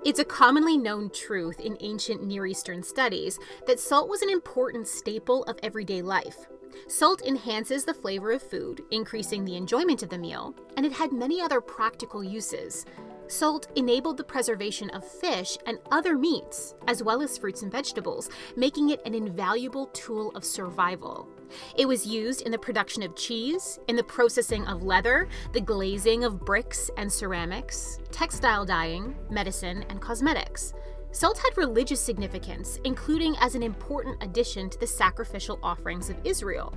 It's a commonly known truth in ancient Near Eastern studies that salt was an important staple of everyday life. Salt enhances the flavor of food, increasing the enjoyment of the meal, and it had many other practical uses. Salt enabled the preservation of fish and other meats, as well as fruits and vegetables, making it an invaluable tool of survival. It was used in the production of cheese, in the processing of leather, the glazing of bricks and ceramics, textile dyeing, medicine, and cosmetics. Salt had religious significance, including as an important addition to the sacrificial offerings of Israel.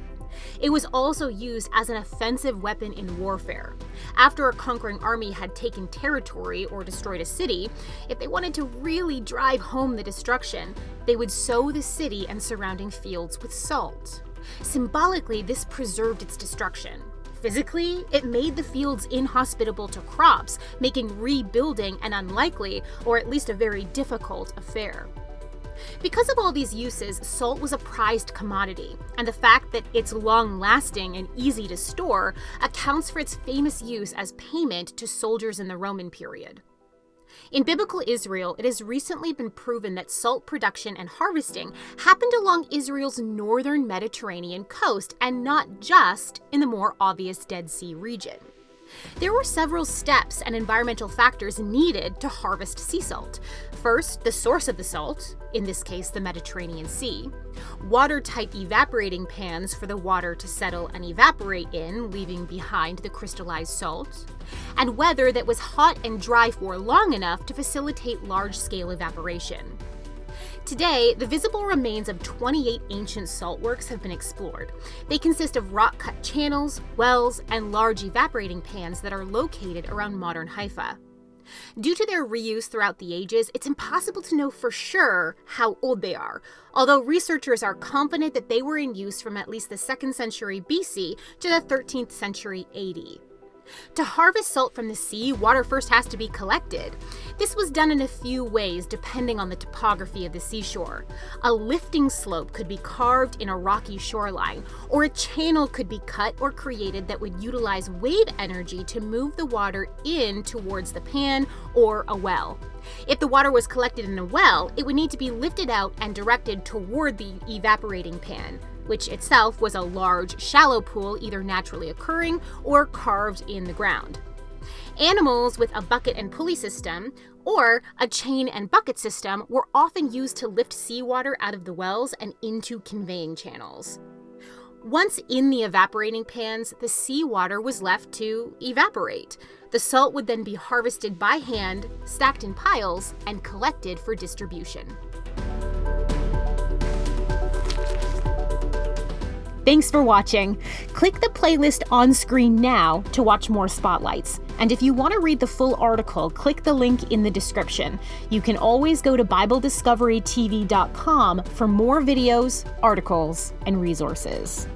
It was also used as an offensive weapon in warfare. After a conquering army had taken territory or destroyed a city, if they wanted to really drive home the destruction, they would sow the city and surrounding fields with salt. Symbolically, this preserved its destruction. Physically, it made the fields inhospitable to crops, making rebuilding an unlikely, or at least a very difficult, affair. Because of all these uses, salt was a prized commodity, and the fact that it's long-lasting and easy to store accounts for its famous use as payment to soldiers in the Roman period. In biblical Israel, it has recently been proven that salt production and harvesting happened along Israel's northern Mediterranean coast and not just in the more obvious Dead Sea region. There were several steps and environmental factors needed to harvest sea salt. First, the source of the salt, in this case the Mediterranean Sea, watertight evaporating pans for the water to settle and evaporate in, leaving behind the crystallized salt, and weather that was hot and dry for long enough to facilitate large-scale evaporation. Today, the visible remains of 28 ancient salt works have been explored. They consist of rock-cut channels, wells, and large evaporating pans that are located around modern Haifa. Due to their reuse throughout the ages, it's impossible to know for sure how old they are, although researchers are confident that they were in use from at least the 2nd century BC to the 13th century AD. To harvest salt from the sea, water first has to be collected. This was done in a few ways depending on the topography of the seashore. A lifting slope could be carved in a rocky shoreline, or a channel could be cut or created that would utilize wave energy to move the water in towards the pan or a well. If the water was collected in a well, it would need to be lifted out and directed toward the evaporating pan, which itself was a large, shallow pool either naturally occurring or carved in the ground. Animals with a bucket and pulley system, or a chain and bucket system, were often used to lift seawater out of the wells and into conveying channels. Once in the evaporating pans, the seawater was left to evaporate. The salt would then be harvested by hand, stacked in piles, and collected for distribution. Thanks for watching. Click the playlist on screen now to watch more spotlights. And if you want to read the full article, click the link in the description. You can always go to BibleDiscoveryTV.com for more videos, articles, and resources.